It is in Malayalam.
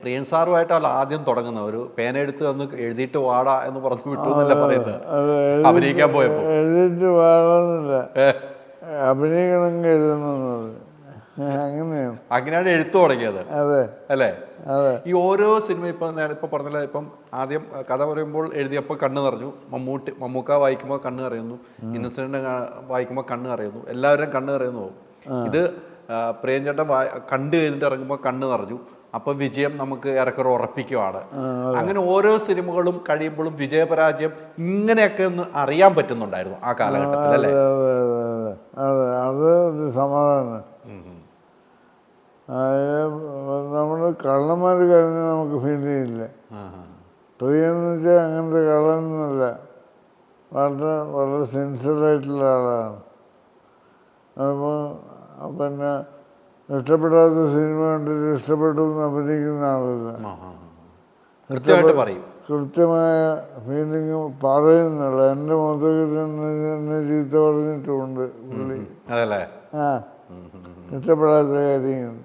പ്രിയൻ സാറുമായിട്ടല്ല ആദ്യം തുടങ്ങുന്നത്. ഒരു പേന എടുത്ത് വന്ന് എഴുതിയിട്ട് വാടാ എന്ന് പറഞ്ഞു വിട്ടു എന്നല്ല പറയുന്നത്. അഭിനയിക്കാൻ പോയപ്പോ എഴുതിയിട്ട് വാടാന്നില്ല, അഭിനയിക്കണമെങ്കിൽ എഴുതണമെന്ന് പറഞ്ഞു. അങ്ങനെയാണ് എഴുത്തു തുടങ്ങിയത്. അതെ അല്ലേ? അതെ. ഈ ഓരോ സിനിമ ഇപ്പൊ പറഞ്ഞില്ല, ഇപ്പം ആദ്യം കഥ പറയുമ്പോൾ എഴുതിയപ്പോൾ കണ്ണ് നിറഞ്ഞു, മമ്മൂക്ക വായിക്കുമ്പോൾ കണ്ണ് നിറയുന്നു, ഇന്നസെന്റ് വായിക്കുമ്പോൾ കണ്ണ് നിറയുന്നു, എല്ലാവരും കണ്ണ് നിറയുന്നു. ഇത് പ്രിയൻചേട്ടൻ കണ്ടു കഴിഞ്ഞിട്ട് ഇറങ്ങുമ്പോൾ കണ്ണ് നിറഞ്ഞു, അപ്പൊ വിജയം നമുക്ക് ഏറെക്കുറെ ഉറപ്പിക്കുവാണ്. അങ്ങനെ ഓരോ സിനിമകളും കഴിയുമ്പോഴും വിജയപരാജയം ഇങ്ങനെയൊക്കെ ഒന്ന് അറിയാൻ പറ്റുന്നുണ്ടായിരുന്നു ആ കാലഘട്ടത്തിൽ, അല്ലേ? അതെ, അത് സമാധാനം. നമ്മൾ കള്ളന്മാർ കഴിഞ്ഞ് നമുക്ക് ഫീൽ ചെയ്യില്ല. പ്രിയെന്ന് വെച്ചാൽ അങ്ങനത്തെ കള്ളനൊന്നുമല്ല, വളരെ സിൻസിയറായിട്ടുള്ള ആളാണ്. അപ്പോൾ പിന്നെ ഇഷ്ടപ്പെടാത്ത സിനിമ കണ്ടിട്ട് ഇഷ്ടപ്പെട്ടു എന്ന് അഭിനയിക്കുന്ന ആളല്ല. കൃത്യമായിട്ട് പറയും, കൃത്യമായ ഫീലിംഗ് പറയുന്നുള്ള. എൻ്റെ മുഖത്ത് എന്നെ ചീത്ത പറഞ്ഞിട്ടുമുണ്ട് പുള്ളി. അതല്ലേ? ഇഷ്ടപ്പെടാത്ത കാര്യങ്ങൾ.